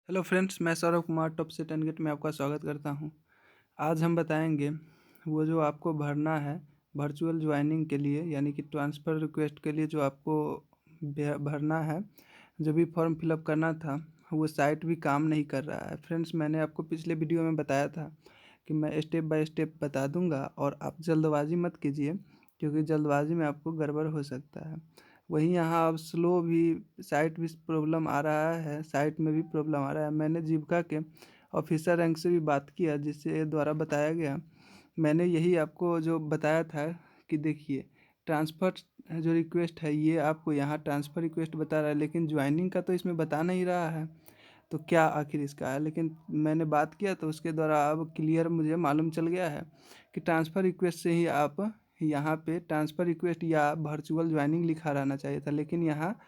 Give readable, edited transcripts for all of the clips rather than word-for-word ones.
Hello friends, मैं Saurabh Kumar top से 10 gate में आपका स्वागत करता हूं। आज हम बताएंगे वो जो आपको भरना है वर्चुअल ज्वाइनिंग के लिए, यानी कि ट्रांसफ़र रिक्वेस्ट के लिए जो आपको भरना है। जो भी फॉर्म फिलअप करना था वो साइट भी काम नहीं कर रहा है। फ्रेंड्स, मैंने आपको पिछले वीडियो में बताया था कि मैं स्टेप बाय स्टेप बता दूंगा और आप जल्दबाजी मत कीजिए, क्योंकि जल्दबाजी में आपको गड़बड़ हो सकता है। वहीं यहाँ अब स्लो भी साइट भी प्रॉब्लम आ रहा है, साइट में भी प्रॉब्लम आ रहा है। मैंने जीविका के ऑफिसर रैंक से भी बात किया, जिससे द्वारा बताया गया। मैंने यही आपको जो बताया था कि देखिए, ट्रांसफ़र जो रिक्वेस्ट है ये आपको यहाँ ट्रांसफ़र रिक्वेस्ट बता रहा है, लेकिन ज्वाइनिंग का तो इसमें बता नहीं रहा है। तो क्या आखिर इसका है? लेकिन मैंने बात किया तो उसके द्वारा अब क्लियर मुझे मालूम चल गया है कि ट्रांसफ़र रिक्वेस्ट से ही आप यहाँ पे ट्रांसफ़र रिक्वेस्ट या वर्चुअल ज्वाइनिंग लिखा रहना चाहिए था, लेकिन यहाँ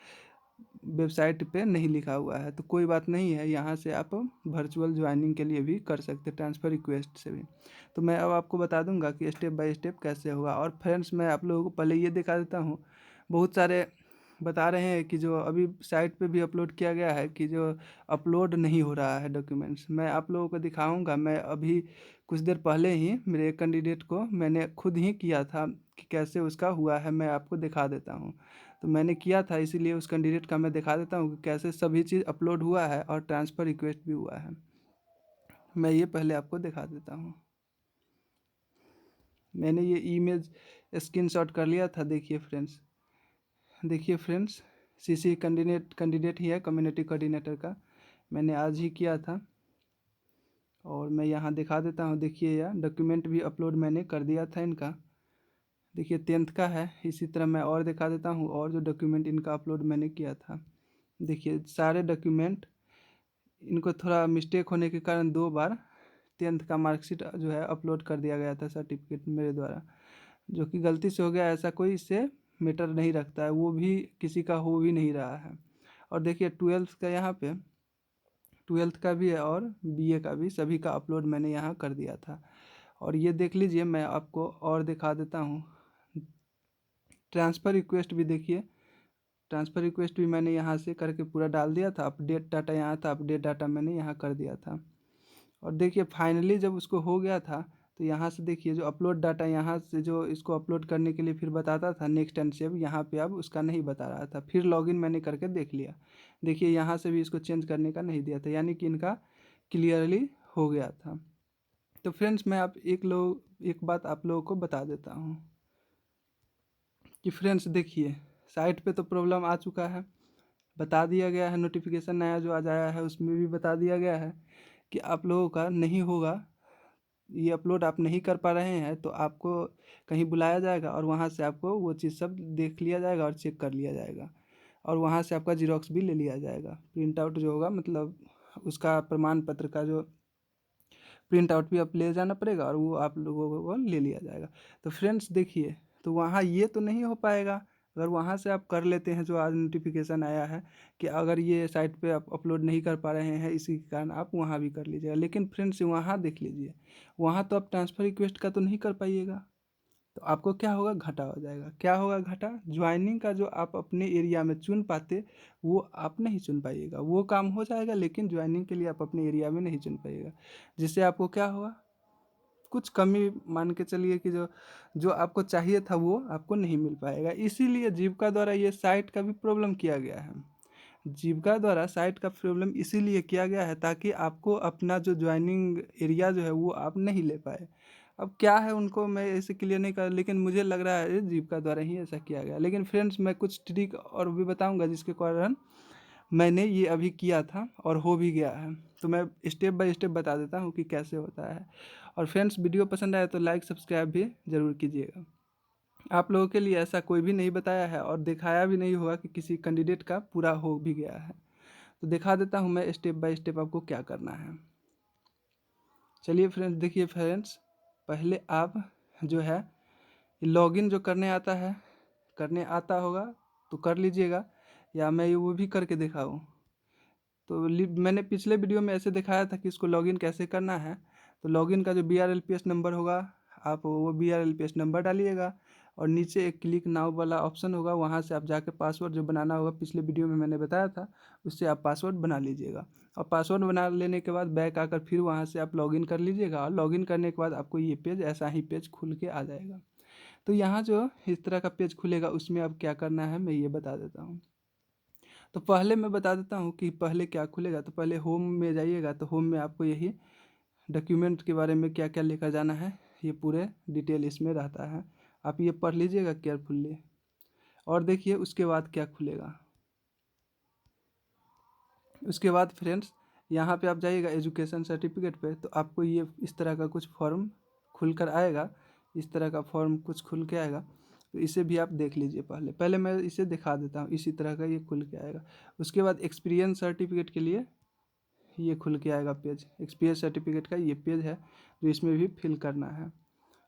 वेबसाइट पे नहीं लिखा हुआ है। तो कोई बात नहीं है, यहाँ से आप वर्चुअल ज्वाइनिंग के लिए भी कर सकते हैं, ट्रांसफ़र रिक्वेस्ट से भी। तो मैं अब आपको बता दूंगा कि स्टेप बाय स्टेप कैसे होगा। और फ्रेंड्स, मैं आप लोगों को पहले ये दिखा देता हूँ। बहुत सारे बता रहे हैं कि जो अभी साइट पे भी अपलोड किया गया है कि जो अपलोड नहीं हो रहा है डॉक्यूमेंट्स। मैं आप लोगों को दिखाऊंगा। मैं अभी कुछ देर पहले ही मेरे एक कैंडिडेट को मैंने खुद ही किया था कि कैसे उसका हुआ है, मैं आपको दिखा देता हूँ। तो मैंने किया था, इसीलिए उस कैंडिडेट का मैं दिखा देता हूँ कि कैसे सभी चीज़ अपलोड हुआ है और ट्रांसफ़र रिक्वेस्ट भी हुआ है। मैं ये पहले आपको दिखा देता हूँ। मैंने ये इमेज स्क्रीनशॉट कर लिया था। देखिए फ्रेंड्स, सीसी कैंडिडेट ही है, कम्युनिटी कोऑर्डिनेटर का। मैंने आज ही किया था और मैं यहाँ दिखा देता हूँ। देखिए, यह डॉक्यूमेंट भी अपलोड मैंने कर दिया था इनका। देखिए 10th का है। इसी तरह मैं और दिखा देता हूँ और जो डॉक्यूमेंट इनका अपलोड मैंने किया था। देखिए सारे डॉक्यूमेंट, इनको थोड़ा मिस्टेक होने के कारण 2 बार 10th का मार्कशीट जो है अपलोड कर दिया गया था, सर्टिफिकेट मेरे द्वारा, जो कि गलती से हो गया। ऐसा कोई इससे मैटर नहीं रखता है, वो भी किसी का हो भी नहीं रहा है। और देखिए 12th का, यहाँ पे 12th का भी है और बीए का भी, सभी का अपलोड मैंने यहाँ कर दिया था। और ये देख लीजिए, मैं आपको और दिखा देता हूँ। ट्रांसफ़र रिक्वेस्ट भी देखिए, ट्रांसफ़र रिक्वेस्ट भी मैंने यहाँ से करके पूरा डाल दिया था। अपडेट डाटा यहाँ था, अपडेट डाटा मैंने यहाँ कर दिया था। और देखिए फाइनली जब उसको हो गया था तो यहाँ से देखिए जो अपलोड डाटा, यहाँ से जो इसको अपलोड करने के लिए फिर बताता था नेक्स्ट एंड सेव, यहाँ पे अब उसका नहीं बता रहा था। फिर लॉगिन मैंने करके देख लिया। देखिए यहाँ से भी इसको चेंज करने का नहीं दिया था, यानी कि इनका क्लियरली हो गया था। तो फ्रेंड्स, मैं आप एक बात आप लोगों को बता देता हूँ कि फ्रेंड्स देखिए, साइट पे तो प्रॉब्लम आ चुका है, बता दिया गया है। नोटिफिकेशन नया जो आज आया है उसमें भी बता दिया गया है कि आप लोगों का नहीं होगा, ये अपलोड आप नहीं कर पा रहे हैं। तो आपको कहीं बुलाया जाएगा और वहाँ से आपको वो चीज़ सब देख लिया जाएगा और चेक कर लिया जाएगा, और वहाँ से आपका जीरोक्स भी ले लिया जाएगा। प्रिंट आउट जो होगा, मतलब उसका प्रमाण पत्र का जो प्रिंट आउट भी आप ले जाना पड़ेगा और वो आप लोगों को ले लिया जाएगा। तो फ्रेंड्स देखिए, तो वहाँ ये तो नहीं हो पाएगा। अगर वहाँ से आप कर लेते हैं, जो आज नोटिफिकेशन आया है कि अगर ये साइट पे आप अपलोड नहीं कर पा रहे हैं, इसी के कारण आप वहाँ भी कर लीजिएगा। लेकिन फ्रेंड्स वहाँ देख लीजिए, वहाँ तो आप ट्रांसफ़र रिक्वेस्ट का तो नहीं कर पाइएगा। तो आपको क्या होगा, घाटा हो जाएगा। क्या होगा घाटा? ज्वाइनिंग का जो आप अपने एरिया में चुन पाते, वो आप नहीं चुन पाइएगा। वो काम हो जाएगा, लेकिन ज्वाइनिंग के लिए आप अपने एरिया में नहीं चुन पाइएगा। जिससे आपको क्या होगा, कुछ कमी मान के चलिए कि जो जो आपको चाहिए था वो आपको नहीं मिल पाएगा। इसीलिए जीविका द्वारा ये साइट का भी प्रॉब्लम किया गया है। जीविका द्वारा साइट का प्रॉब्लम इसीलिए किया गया है ताकि आपको अपना जो ज्वाइनिंग एरिया जो है वो आप नहीं ले पाए। अब क्या है, उनको मैं ऐसे क्लियर नहीं कर, लेकिन मुझे लग रहा है जीविका द्वारा ही ऐसा किया गया। लेकिन फ्रेंड्स, मैं कुछ ट्रिक और भी बताऊंगा जिसके कारण मैंने ये अभी किया था और हो भी गया है। तो मैं स्टेप बाय स्टेप बता देता हूँ कि कैसे होता है। और फ्रेंड्स, वीडियो पसंद आए तो लाइक सब्सक्राइब भी ज़रूर कीजिएगा। आप लोगों के लिए ऐसा कोई भी नहीं बताया है और दिखाया भी नहीं होगा कि किसी कैंडिडेट का पूरा हो भी गया है। तो दिखा देता हूँ मैं स्टेप बाय स्टेप आपको क्या करना है। चलिए फ्रेंड्स, देखिए फ्रेंड्स, पहले आप जो है लॉगिन जो करने आता है, करने आता होगा तो कर लीजिएगा, या मैं वो भी करके दिखाऊँ। तो मैंने पिछले वीडियो में ऐसे दिखाया था कि इसको लॉगिन कैसे करना है। तो लॉगिन का जो BRLPS नंबर होगा, आप वो BRLPS नंबर डालिएगा और नीचे एक क्लिक नाउ वाला ऑप्शन होगा, वहाँ से आप जाके पासवर्ड जो बनाना होगा, पिछले वीडियो में मैंने बताया था, उससे आप पासवर्ड बना लीजिएगा। और पासवर्ड बना लेने के बाद बैक आकर फिर वहाँ से आप लॉगिन कर लीजिएगा, और लॉगिन करने के बाद आपको ये पेज, ऐसा ही पेज खुल के आ जाएगा। तो यहाँ जो इस तरह का पेज खुलेगा, उसमें अब क्या करना है मैं ये बता देता हूँ। तो पहले मैं बता देता हूँ कि पहले क्या खुलेगा। तो पहले होम में जाइएगा, तो होम में आपको यही डॉक्यूमेंट के बारे में क्या क्या लेकर जाना है, ये पूरे डिटेल इसमें रहता है। आप ये पढ़ लीजिएगा केयरफुल्ली। और देखिए उसके बाद क्या खुलेगा। उसके बाद फ्रेंड्स यहाँ पे आप जाइएगा एजुकेशन सर्टिफिकेट पे, तो आपको ये इस तरह का कुछ फॉर्म खुल कर आएगा। इस तरह का फॉर्म कुछ खुल के आएगा, तो इसे भी आप देख लीजिए। पहले पहले मैं इसे दिखा देता हूँ। इसी तरह का ये खुल के आएगा। उसके बाद एक्सपीरियंस सर्टिफिकेट के लिए ये खुल के आएगा पेज। एक्सपीरियंस सर्टिफिकेट का ये पेज है जो इसमें भी फिल करना है।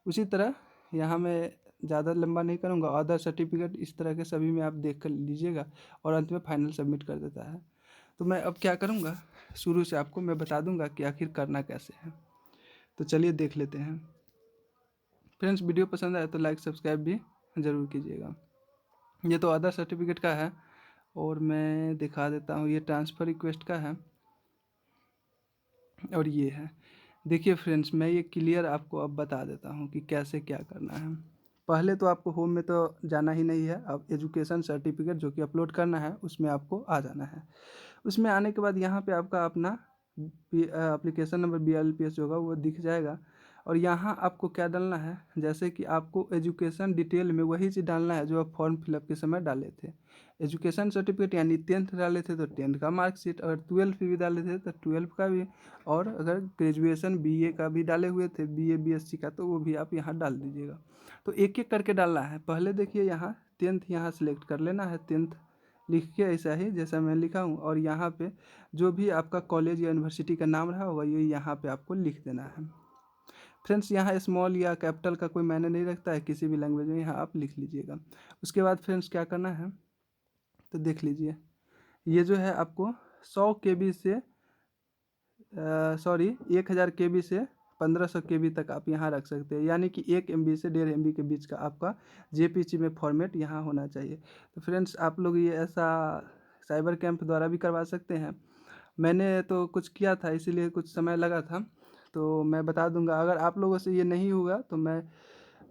उसी तरह यहाँ मैं ज़्यादा लंबा नहीं करूँगा, अदर सर्टिफिकेट इस तरह के सभी में आप देख कर लीजिएगा, और अंत में फाइनल सबमिट कर देता है। तो मैं अब क्या करूँगा, शुरू से आपको मैं बता दूँगा कि आखिर करना कैसे है। तो चलिए देख लेते हैं। फ्रेंड्स वीडियो पसंद आए तो लाइक सब्सक्राइब भी ज़रूर कीजिएगा। ये तो अदर सर्टिफिकेट का है, और मैं दिखा देता हूँ, ये ट्रांसफ़र रिक्वेस्ट का है, और ये है। देखिए फ्रेंड्स मैं ये क्लियर आपको अब बता देता हूँ कि कैसे क्या करना है। पहले तो आपको होम में तो जाना ही नहीं है। अब एजुकेशन सर्टिफिकेट जो कि अपलोड करना है, उसमें आपको आ जाना है। उसमें आने के बाद यहाँ पे आपका अपना एप्लीकेशन नंबर BLPS होगा, वो दिख जाएगा। और यहाँ आपको क्या डालना है, जैसे कि आपको एजुकेशन डिटेल में वही चीज़ डालना है जो आप फॉर्म फिलअप के समय डाले थे। एजुकेशन सर्टिफिकेट यानी 10th डाले थे तो 10th का मार्कशीट, अगर 12th भी डाले थे तो 12th का भी, और अगर ग्रेजुएशन BA का भी डाले हुए थे, BA BSc का, तो वो भी आप यहाँ डाल दीजिएगा। तो एक एक करके डालना है। पहले देखिए यहाँ 10th यहाँ सेलेक्ट कर लेना है, 10th लिख के ऐसा ही जैसा मैं लिखा हूँ, और यहाँ पे जो भी आपका कॉलेज या यूनिवर्सिटी का नाम रहा होगा, ये यहाँ पे आपको लिख देना है। फ्रेंड्स यहाँ स्मॉल या कैपिटल का कोई मायने नहीं रखता है, किसी भी लैंग्वेज में यहाँ आप लिख लीजिएगा। उसके बाद फ्रेंड्स क्या करना है, तो देख लीजिए। ये जो है आपको 100 KB से 1000 KB से 1500 KB तक आप यहाँ रख सकते हैं, यानी कि 1 MB से 1.5 MB के बीच का आपका JPG में फॉर्मेट यहाँ होना चाहिए। तो फ्रेंड्स आप लोग ये ऐसा साइबर कैंप द्वारा भी करवा सकते हैं। मैंने तो कुछ किया था, इसीलिए कुछ समय लगा था, तो मैं बता दूंगा। अगर आप लोगों से ये नहीं होगा तो मैं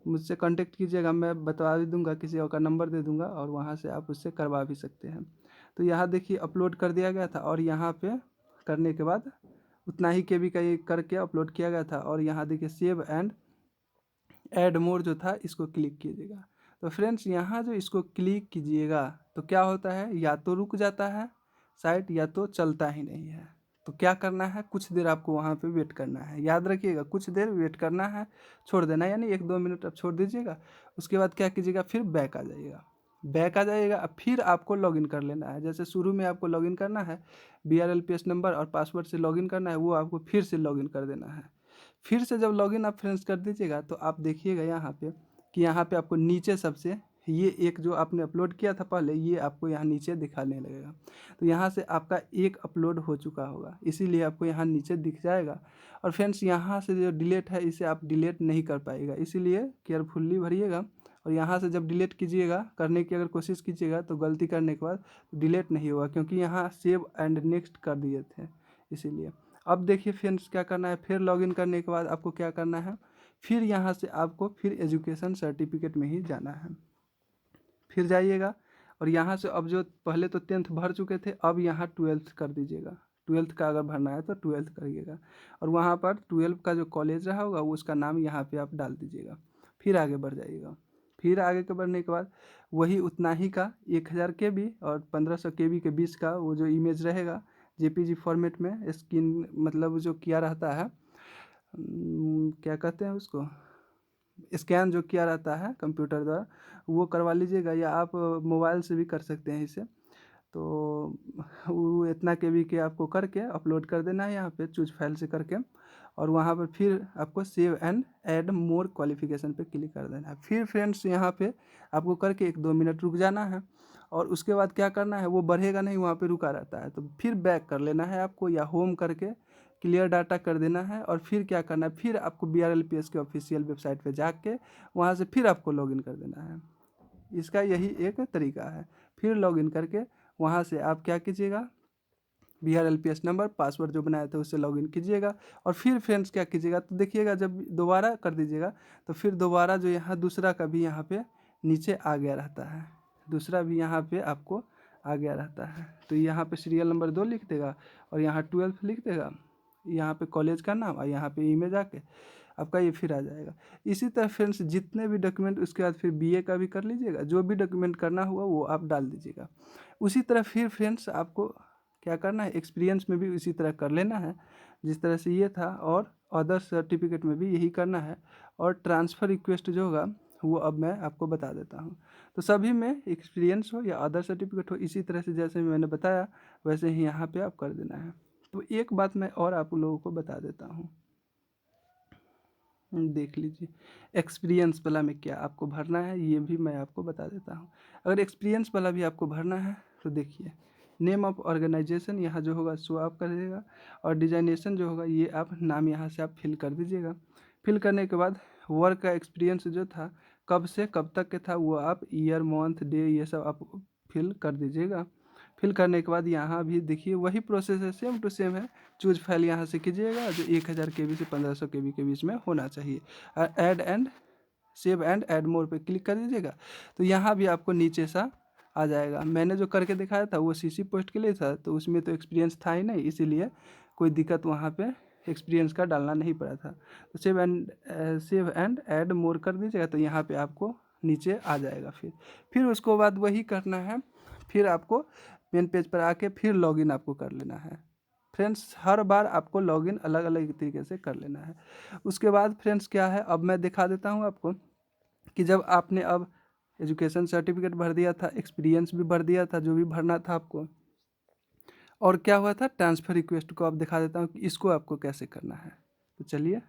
मुझसे कांटेक्ट कीजिएगा, मैं बता भी दूंगा, किसी और का नंबर दे दूंगा, और वहाँ से आप उससे करवा भी सकते हैं। तो यहाँ देखिए अपलोड कर दिया गया था, और यहाँ पे करने के बाद उतना ही KB का ये करके अपलोड किया गया था। और यहाँ देखिए सेव एंड ऐड मोर जो था, इसको क्लिक कीजिएगा। तो फ्रेंड्स यहाँ जो इसको क्लिक कीजिएगा तो क्या होता है, या तो रुक जाता है साइट, या तो चलता ही नहीं है। तो क्या करना है, कुछ देर आपको वहाँ पे वेट करना है। याद रखिएगा, कुछ देर वेट करना है, छोड़ देना, यानी 1-2 मिनट आप छोड़ दीजिएगा। उसके बाद क्या कीजिएगा, फिर बैक आ जाइएगा। बैक आ जाइएगा, अब फिर आपको लॉगिन कर लेना है। जैसे शुरू में आपको लॉगिन करना है, BRLPS नंबर और पासवर्ड से लॉगिन करना है, वो आपको फिर से लॉगिन कर देना है। फिर से जब लॉगिन आप फ्रेंड्स कर दीजिएगा, तो आप देखिएगा यहाँ पे कि यहाँ पे आपको नीचे सबसे ये एक जो आपने अपलोड किया था पहले, ये आपको यहाँ नीचे दिखाने लगेगा। तो यहाँ से आपका एक अपलोड हो चुका होगा, इसीलिए आपको यहाँ नीचे दिख जाएगा। और फ्रेंड्स यहाँ से जो डिलीट है, इसे आप डिलीट नहीं कर पाएगा, इसीलिए केयरफुल्ली भरिएगा। और यहाँ से जब डिलीट कीजिएगा, करने की अगर कोशिश कीजिएगा, तो गलती करने के बाद डिलीट नहीं होगा, क्योंकि यहाँ सेव एंड नेक्स्ट कर दिए थे, इसीलिए। अब देखिए फ्रेंड्स क्या करना है, फिर लॉगिन करने के बाद आपको क्या करना है, फिर यहाँ से आपको फिर एजुकेशन सर्टिफिकेट में ही जाना है। फिर जाइएगा, और यहाँ से अब जो पहले तो 10th भर चुके थे, अब यहाँ 12th कर दीजिएगा। 12th का अगर भरना है तो 12th करिएगा, और वहाँ पर 12 का जो कॉलेज रहा होगा उसका नाम यहाँ पे आप डाल दीजिएगा। फिर आगे बढ़ जाइएगा। फिर आगे के बढ़ने के बाद वही उतना ही का 1000 KB और 1500 KB के बीच का वो जो इमेज रहेगा JPG फॉर्मेट में, स्किन मतलब जो किया रहता है, क्या कहते हैं उसको, स्कैन जो किया रहता है कंप्यूटर द्वारा, वो करवा लीजिएगा, या आप मोबाइल से भी कर सकते हैं इसे। तो वो इतना KB के आपको करके अपलोड कर देना है यहाँ पे चूज फाइल से करके, और वहाँ पर फिर आपको save and add more qualification पे क्लिक कर देना है। फिर फ्रेंड्स यहाँ पे आपको करके 1-2 मिनट रुक जाना है, और उसके बाद क्या करना है, वो बढ़ेगा नहीं, वहाँ पे रुका रहता है, तो फिर बैक कर लेना है आपको, या होम करके क्लियर डाटा कर देना है और फिर क्या करना है, फिर आपको BRLPS के ऑफिशियल वेबसाइट पे जाके वहाँ से फिर आपको लॉगिन कर देना है। इसका यही एक तरीका है। फिर लॉगिन करके वहाँ से आप क्या कीजिएगा, BRLPS नंबर पासवर्ड जो बनाया था उससे लॉगिन कीजिएगा और फिर फ्रेंड्स क्या कीजिएगा, तो देखिएगा जब दोबारा कर दीजिएगा तो फिर दोबारा जो यहाँ दूसरा का भी यहाँ पे नीचे आ गया रहता है, दूसरा भी यहाँ पे आपको आ गया रहता है। तो यहाँ पे सीरियल नंबर 2 लिख देगा और यहाँ 12 लिख देगा, यहाँ पे कॉलेज का नाम और यहाँ पे ईमेल जाके आपका ये फिर आ जाएगा। इसी तरह फ्रेंड्स जितने भी डॉक्यूमेंट, उसके बाद फिर BA का भी कर लीजिएगा, जो भी डॉक्यूमेंट करना हुआ वो आप डाल दीजिएगा। उसी तरह फिर फ्रेंड्स आपको क्या करना है, एक्सपीरियंस में भी इसी तरह कर लेना है जिस तरह से ये था, और अदर सर्टिफिकेट में भी यही करना है। और ट्रांसफ़र रिक्वेस्ट जो होगा वो अब मैं आपको बता देता हूँ। तो सभी में एक्सपीरियंस हो या अदर सर्टिफिकेट हो, इसी तरह से जैसे मैंने बताया वैसे ही यहाँ पे आप कर देना है। तो एक बात मैं और आप लोगों को बता देता हूँ, देख लीजिए एक्सपीरियंस वाला में क्या आपको भरना है ये भी मैं आपको बता देता हूँ। अगर एक्सपीरियंस वाला भी आपको भरना है तो देखिए, नेम ऑफ ऑर्गेनाइजेशन यहाँ जो होगा सो आप कर दीजिएगा और डिजाइनेशन जो होगा ये आप नाम यहाँ से आप फिल कर दीजिएगा। फिल करने के बाद वर्क का एक्सपीरियंस जो था कब से कब तक के था वो आप ईयर मंथ डे ये सब आप फिल कर दीजिएगा। फिल करने के बाद यहाँ भी देखिए वही प्रोसेस है, सेम टू सेम है। चूज फाइल यहाँ से कीजिएगा जो 1000 KB से 1500 KB के बीच में होना चाहिए। Add and save and add more पे क्लिक कर दीजिएगा तो यहाँ भी आपको नीचे सा आ जाएगा। मैंने जो करके दिखाया था वो CC पोस्ट के लिए था, तो उसमें तो एक्सपीरियंस था ही नहीं, इसीलिए कोई दिक्कत वहाँ पे एक्सपीरियंस का डालना नहीं पड़ा था। तो सेव एंड ऐड मोर कर दीजिएगा तो यहाँ पे आपको नीचे आ जाएगा। फिर उसको बाद वही करना है, फिर आपको मेन पेज पर आके फिर लॉगिन आपको कर लेना है। फ्रेंड्स हर बार आपको लॉगिन अलग अलग तरीके से कर लेना है। उसके बाद फ्रेंड्स क्या है, अब मैं दिखा देता हूँ आपको कि जब आपने अब एजुकेशन सर्टिफिकेट भर दिया था, एक्सपीरियंस भी भर दिया था, जो भी भरना था आपको, और क्या हुआ था ट्रांसफ़र रिक्वेस्ट को आप दिखा देता हूँ कि इसको आपको कैसे करना है। तो चलिए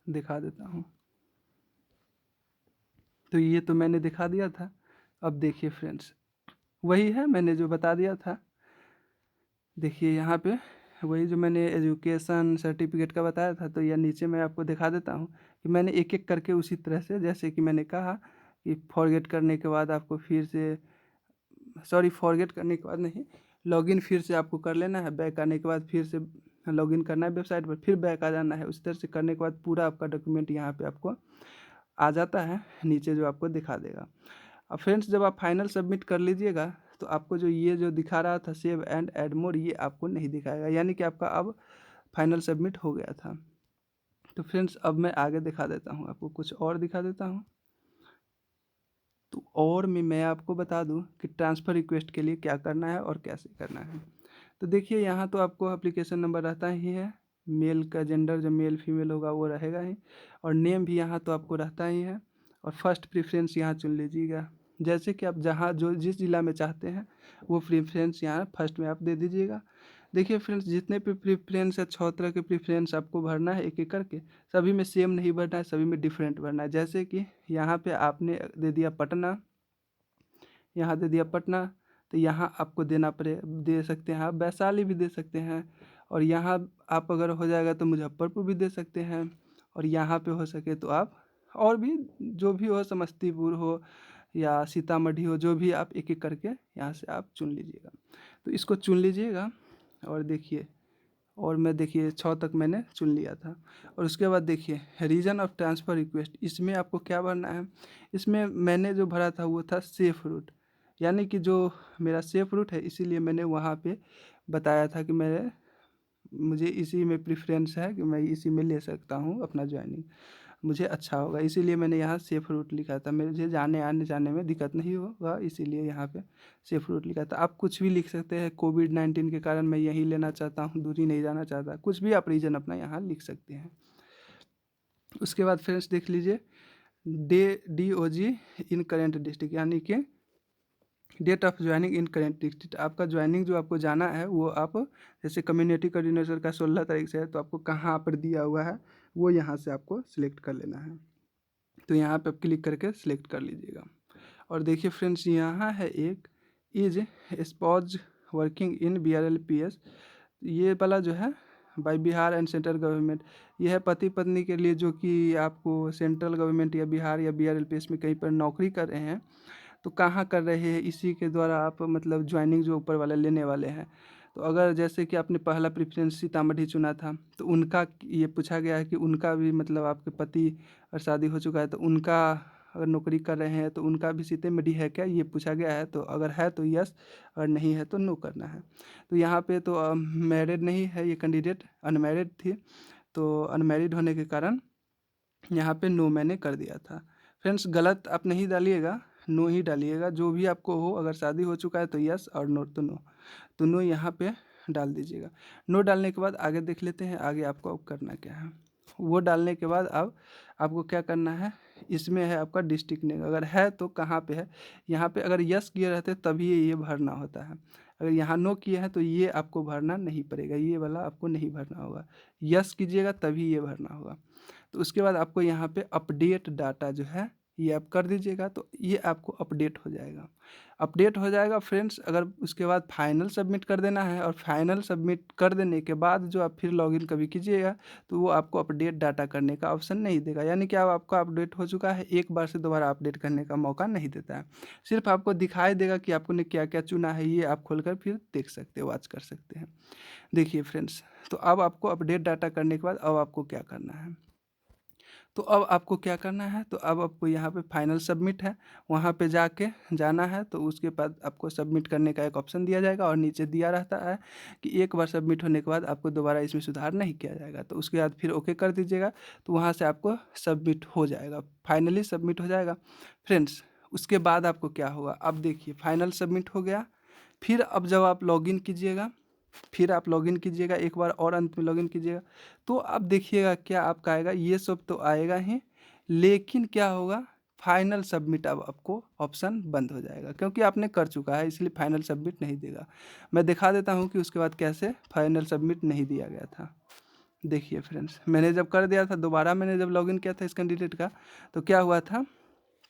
दिखा देता हूँ। तो ये तो मैंने दिखा दिया था। अब देखिए फ्रेंड्स वही है मैंने जो बता दिया था, देखिए यहाँ पे वही जो मैंने एजुकेशन सर्टिफिकेट का बताया था। तो यह नीचे मैं आपको दिखा देता हूँ कि मैंने एक एक करके उसी तरह से, जैसे कि मैंने कहा कि फॉरगेट करने के बाद आपको फिर से, सॉरी फॉरगेट करने के बाद नहीं, लॉगिन फिर से आपको कर लेना है। बैक आने के बाद फिर से लॉगिन करना है वेबसाइट पर, फिर बैक आ जाना है। उस तरह से करने के बाद पूरा आपका डॉक्यूमेंट यहाँ पे आपको आ जाता है नीचे जो आपको दिखा देगा। अब फ्रेंड्स जब आप फाइनल सबमिट कर लीजिएगा तो आपको जो ये जो दिखा रहा था सेव एंड ऐड मोर, ये आपको नहीं दिखाएगा, यानी कि आपका अब फाइनल सबमिट हो गया था। तो फ्रेंड्स अब मैं आगे दिखा देता हूँ, आपको कुछ और दिखा देता हूँ। तो और मैं आपको बता दूं कि ट्रांसफ़र रिक्वेस्ट के लिए क्या करना है और कैसे करना है। तो देखिए यहाँ तो आपको एप्लीकेशन नंबर रहता ही है, मेल का जेंडर जो मेल फीमेल होगा वो रहेगा ही, और नेम भी यहाँ तो आपको रहता ही है। और फर्स्ट प्रेफरेंस यहाँ चुन लीजिएगा, जैसे कि आप जहाँ जो जिस ज़िला में चाहते हैं वो प्रेफरेंस यहाँ फर्स्ट में आप दे दीजिएगा। देखिए फ्रेंड्स जितने भी प्रेफरेंस है 6 तरह के प्रेफरेंस आपको भरना है एक एक करके, सभी में सेम नहीं भरना है, सभी में डिफरेंट भरना है। जैसे कि यहाँ पे आपने दे दिया पटना, यहाँ दे दिया पटना, तो यहाँ आपको दे सकते हैं आप वैशाली भी दे सकते हैं, और यहाँ आप अगर हो जाएगा तो मुजफ्फरपुर भी दे सकते हैं, और यहाँ पे हो सके तो आप और भी जो भी हो, समस्तीपुर हो या सीतामढ़ी हो, जो भी आप एक एक करके यहाँ से आप चुन लीजिएगा। तो इसको चुन लीजिएगा और देखिए, और मैं देखिए 6 तक मैंने चुन लिया था। और उसके बाद देखिए रीजन ऑफ ट्रांसफ़र रिक्वेस्ट, इसमें आपको क्या भरना है। इसमें मैंने जो भरा था वो था सेफ़ रूट, यानी कि जो मेरा सेफ़ रूट है, इसीलिए मैंने वहाँ पे बताया था कि मुझे इसी में प्रेफरेंस है कि मैं इसी में ले सकता हूँ अपना ज्वाइनिंग, मुझे अच्छा होगा, इसीलिए मैंने यहाँ सेफ़ रूट लिखा था। मुझे जाने आने जाने में दिक्कत नहीं होगा, इसीलिए यहाँ पे सेफ़ रूट लिखा था। आप कुछ भी लिख सकते हैं, कोविड-19 के कारण मैं यहीं लेना चाहता हूँ, दूरी नहीं जाना चाहता, कुछ भी आप रीज़न अपना यहाँ लिख सकते हैं। उसके बाद फ्रेंड्स देख लीजिए DOG इन करेंट डिस्ट्रिक्ट, यानी कि date of joining in current district, आपका ज्वाइनिंग जो आपको जाना है वो आप, जैसे कम्युनिटी कोऑर्डिनेटर का 16 तारीख से है, तो आपको कहाँ पर दिया हुआ है वो यहाँ से आपको सिलेक्ट कर लेना है। तो यहाँ पे आप क्लिक करके सिलेक्ट कर लीजिएगा। और देखिए फ्रेंड्स यहाँ है एक is spouse working in BRLPS, ये वाला जो है by Bihar and central government, ये है पति पत्नी के लिए जो कि आपको सेंट्रल गवर्नमेंट या बिहार या BRLPS में कहीं पर नौकरी कर रहे हैं, तो कहाँ कर रहे हैं इसी के द्वारा आप मतलब ज्वाइनिंग जो ऊपर वाले लेने वाले हैं। तो अगर जैसे कि आपने पहला प्रेफरेंस सीतामढ़ी चुना था, तो उनका ये पूछा गया है कि उनका भी मतलब आपके पति और शादी हो चुका है तो उनका अगर नौकरी कर रहे हैं तो उनका भी सीतामढ़ी है क्या, ये पूछा गया है। तो अगर है तो यस, अगर नहीं है तो नो करना है। तो यहाँ पे तो मैरिड नहीं है ये कैंडिडेट, अनमैरिड थी, तो अनमैरिड होने के कारण यहाँ पे नो मैंने कर दिया था। फ्रेंड्स गलत आप नहीं डालिएगा, नो ही डालिएगा, जो भी आपको हो। अगर शादी हो चुका है तो यस और नो तो नो, तो नो यहाँ पे डाल दीजिएगा। नो डालने के बाद आगे देख लेते हैं आगे आपको अब करना क्या है। वो डालने के बाद अब आपको क्या करना है, इसमें है आपका डिस्ट्रिक्ट नेम, अगर है तो कहाँ पे है। यहाँ पे अगर यस किए रहते तभी ये भरना होता है। अगर यहाँ नो किए हैं तो ये आपको भरना नहीं पड़ेगा, ये वाला आपको नहीं भरना होगा। यस कीजिएगा तभी ये भरना होगा। तो उसके बाद आपको यहाँ पे अपडेट डाटा जो है ये आप कर दीजिएगा, तो ये आपको अपडेट हो जाएगा। अपडेट हो जाएगा फ्रेंड्स। अगर उसके बाद फाइनल सबमिट कर देना है, और फाइनल सबमिट कर देने के बाद जो आप फिर लॉगिन कभी कीजिएगा तो वो आपको अपडेट डाटा करने का ऑप्शन नहीं देगा। यानी कि अब आपका अपडेट हो चुका है, एक बार से दोबारा अपडेट करने का मौका नहीं देता है। सिर्फ आपको दिखाई देगा कि आपने क्या क्या चुना है, ये आप खोलकर फिर देख सकते हो, वॉच कर सकते हैं। देखिए फ्रेंड्स, तो अब आपको अपडेट डाटा करने के बाद अब आपको क्या करना है, तो अब आपको क्या करना है, तो अब आपको यहाँ पे फाइनल सबमिट है, वहाँ पे जाके जाना है। तो उसके बाद आपको सबमिट करने का एक ऑप्शन दिया जाएगा, और नीचे दिया रहता है कि एक बार सबमिट होने के बाद आपको दोबारा इसमें सुधार नहीं किया जाएगा। तो उसके बाद फिर ओके कर दीजिएगा, तो वहाँ से आपको सबमिट हो जाएगा, फाइनली सबमिट हो जाएगा। फ्रेंड्स उसके बाद आपको क्या होगा, अब देखिए फाइनल सबमिट हो गया। फिर अब जब आप लॉगिन कीजिएगा, फिर आप लॉगिन कीजिएगा एक बार और अंत में लॉगिन कीजिएगा, तो अब देखिएगा क्या आपका आएगा, ये सब तो आएगा ही, लेकिन क्या होगा, फाइनल सबमिट अब आपको ऑप्शन बंद हो जाएगा, क्योंकि आपने कर चुका है इसलिए फाइनल सबमिट नहीं देगा। मैं दिखा देता हूँ कि उसके बाद कैसे फाइनल सबमिट नहीं दिया गया था। देखिए फ्रेंड्स, मैंने जब कर दिया था, दोबारा मैंने जब लॉगिन किया था इस कैंडिडेट का, तो क्या हुआ था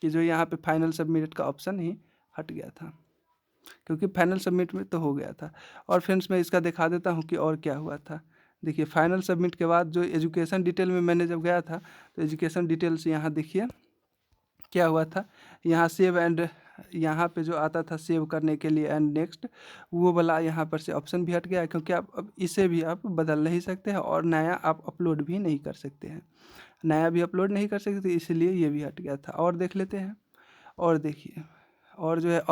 कि जो यहाँ पे फाइनल सबमिट का ऑप्शन ही हट गया था, क्योंकि फाइनल सबमिट में तो हो गया था। और फ्रेंड्स मैं इसका दिखा देता हूँ कि और क्या हुआ था। देखिए फाइनल सबमिट के बाद जो एजुकेशन डिटेल में मैंने जब गया था, तो एजुकेशन डिटेल्स यहाँ देखिए क्या हुआ था, यहाँ सेव एंड, यहाँ पे जो आता था सेव करने के लिए एंड नेक्स्ट, वो वाला यहाँ पर से ऑप्शन भी हट गया है, क्योंकि आप अब इसे भी आप बदल नहीं सकते हैं, और नया आप अपलोड भी नहीं कर सकते हैं, नया भी अपलोड नहीं कर सकते, इसलिए ये भी हट गया था। और देख लेते हैं, और देखिए, और जो है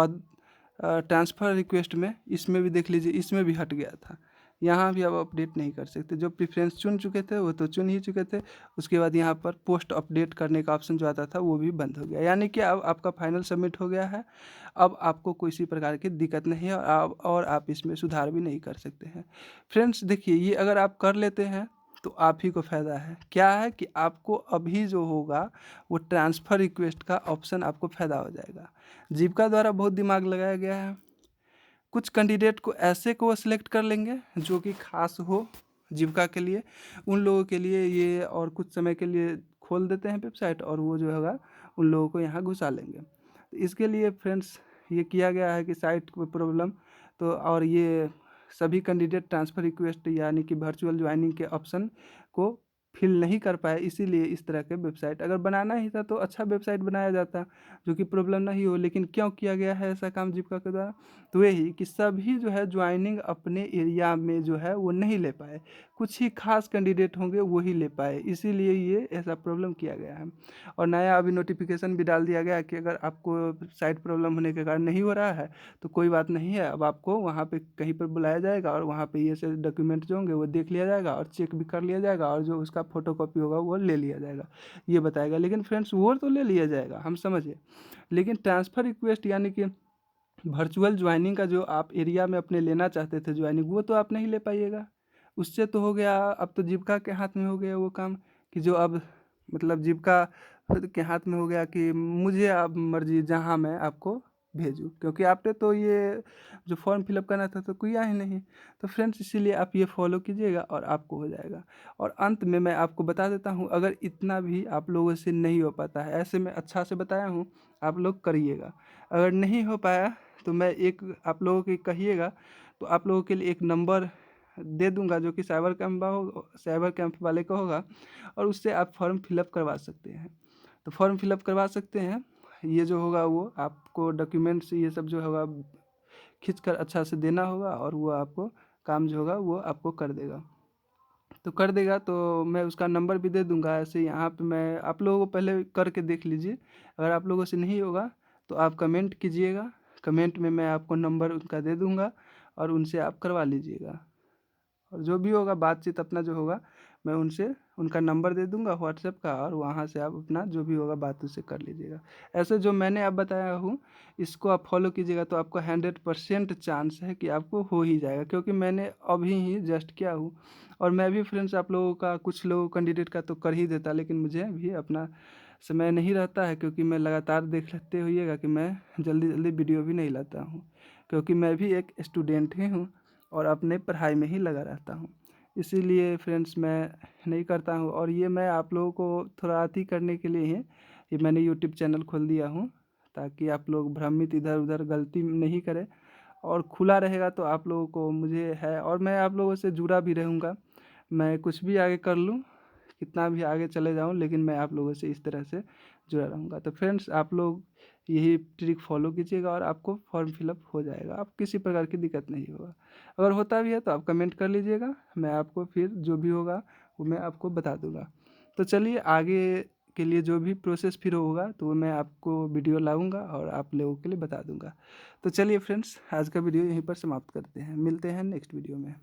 ट्रांसफ़र रिक्वेस्ट में, इसमें भी देख लीजिए, इसमें भी हट गया था। यहाँ भी अब अपडेट नहीं कर सकते, जो प्रेफरेंस चुन चुके थे वो तो चुन ही चुके थे। उसके बाद यहाँ पर पोस्ट अपडेट करने का ऑप्शन जो आता था वो भी बंद हो गया, यानी कि अब आपका फाइनल सबमिट हो गया है। अब आपको किसी प्रकार की दिक्कत नहीं है, और आप इसमें सुधार भी नहीं कर सकते हैं। फ्रेंड्स देखिए, ये अगर आप कर लेते हैं तो आप ही को फ़ायदा है। क्या है कि आपको अभी जो होगा वो ट्रांसफ़र रिक्वेस्ट का ऑप्शन आपको फ़ायदा हो जाएगा। जीविका द्वारा बहुत दिमाग लगाया गया है। कुछ कैंडिडेट को ऐसे को सिलेक्ट कर लेंगे जो कि खास हो जीविका के लिए, उन लोगों के लिए ये, और कुछ समय के लिए खोल देते हैं वेबसाइट, और वो जो होगा उन लोगों को यहाँ घुसा लेंगे। तो इसके लिए फ्रेंड्स ये किया गया है कि साइट को प्रॉब्लम, तो और ये सभी कैंडिडेट ट्रांसफ़र रिक्वेस्ट यानी कि वर्चुअल ज्वाइनिंग के ऑप्शन को फिल नहीं कर पाए, इसीलिए इस तरह के वेबसाइट, अगर बनाना ही था तो अच्छा वेबसाइट बनाया जाता जो कि प्रॉब्लम नहीं हो। लेकिन क्यों किया गया है ऐसा काम जीविका के द्वारा, तो यही कि सभी जो है ज्वाइनिंग अपने एरिया में जो है वो नहीं ले पाए, कुछ ही खास कैंडिडेट होंगे वही ले पाए, इसीलिए ये ऐसा प्रॉब्लम किया गया है। और नया अभी नोटिफिकेशन भी डाल दिया गया है कि अगर आपको साइट प्रॉब्लम होने के कारण नहीं हो रहा है तो कोई बात नहीं है, अब आपको वहाँ पे कहीं पर बुलाया जाएगा, और वहाँ पे ये से डॉक्यूमेंट जो होंगे वो देख लिया जाएगा और चेक भी कर लिया जाएगा, और जो उसका फोटोकॉपी होगा वो ले लिया जाएगा, ये बताएगा। लेकिन फ्रेंड्स वो तो ले लिया जाएगा, हम समझिए, लेकिन ट्रांसफ़र रिक्वेस्ट यानी कि वर्चुअल ज्वाइनिंग का जो आप एरिया में अपने लेना चाहते थे ज्वाइनिंग, वो तो आप नहीं ले पाइएगा। उससे तो हो गया, अब तो जीविका के हाथ में हो गया वो काम, कि जो अब मतलब जीविका के हाथ में हो गया कि मुझे अब मर्जी जहाँ मैं आपको भेजूँ, क्योंकि आपने तो ये जो फॉर्म फिलअप करना था तो किया ही नहीं। तो फ्रेंड्स इसीलिए आप ये फॉलो कीजिएगा और आपको हो जाएगा। और अंत में मैं आपको बता देता हूँ, अगर इतना भी आप लोगों से नहीं हो पाता है, ऐसे मैं अच्छा से बताया हूँ, आप लोग करिएगा। अगर नहीं हो पाया तो मैं एक आप लोगों के कहिएगा, तो आप लोगों के लिए एक नंबर दे दूंगा जो कि साइबर कैंप वाले का होगा, और उससे आप फॉर्म फिलअप करवा सकते हैं। तो फॉर्म फिलअप करवा सकते हैं। ये जो होगा वो आपको डॉक्यूमेंट्स ये सब जो होगा खींच कर अच्छा से देना होगा, और वो आपको काम जो होगा वो आपको कर देगा। तो कर देगा तो मैं उसका नंबर भी दे दूंगा। ऐसे यहाँ पे मैं आप लोगों को पहले करके देख लीजिए, अगर आप लोगों से नहीं होगा तो आप कमेंट कीजिएगा, कमेंट में मैं आपको नंबर उनका दे दूंगा और उनसे आप करवा लीजिएगा। और जो भी होगा बातचीत अपना जो होगा मैं उनसे उनका नंबर दे दूंगा व्हाट्सएप का, और वहाँ से आप अपना जो भी होगा बात उससे कर लीजिएगा। ऐसे जो मैंने आप बताया हूँ इसको आप फॉलो कीजिएगा तो आपको 100% चांस है कि आपको हो ही जाएगा, क्योंकि मैंने अभी ही जस्ट किया हूँ। और मैं भी फ्रेंड्स आप लोगों का कुछ लोगों कैंडिडेट का तो कर ही देता, लेकिन मुझे भी अपना समय नहीं रहता है, क्योंकि मैं लगातार देख लेते होइएगा कि मैं जल्दी जल्दी वीडियो भी नहीं लाता हूँ, क्योंकि मैं भी एक स्टूडेंट ही हूँ और अपने पढ़ाई में ही लगा रहता हूँ। इसीलिए फ्रेंड्स मैं नहीं करता हूँ। और ये मैं आप लोगों को थोड़ा अति करने के लिए ही ये मैंने यूट्यूब चैनल खोल दिया हूँ, ताकि आप लोग भ्रमित इधर उधर गलती नहीं करें। और खुला रहेगा तो आप लोगों को मुझे है, और मैं आप लोगों से जुड़ा भी रहूँगा। मैं कुछ भी आगे कर लूँ, कितना भी आगे चले जाऊँ, लेकिन मैं आप लोगों से इस तरह से जुड़ा रहूँगा। तो फ्रेंड्स आप लोग यही ट्रिक फॉलो कीजिएगा और आपको फॉर्म फिलअप हो जाएगा, आप किसी प्रकार की दिक्कत नहीं होगा। अगर होता भी है तो आप कमेंट कर लीजिएगा, मैं आपको फिर जो भी होगा वो मैं आपको बता दूंगा। तो चलिए आगे के लिए जो भी प्रोसेस फिर होगा तो वो मैं आपको वीडियो लाऊंगा और आप लोगों के लिए बता दूंगा। तो चलिए फ्रेंड्स आज का वीडियो यहीं पर समाप्त करते हैं, मिलते हैं नेक्स्ट वीडियो में।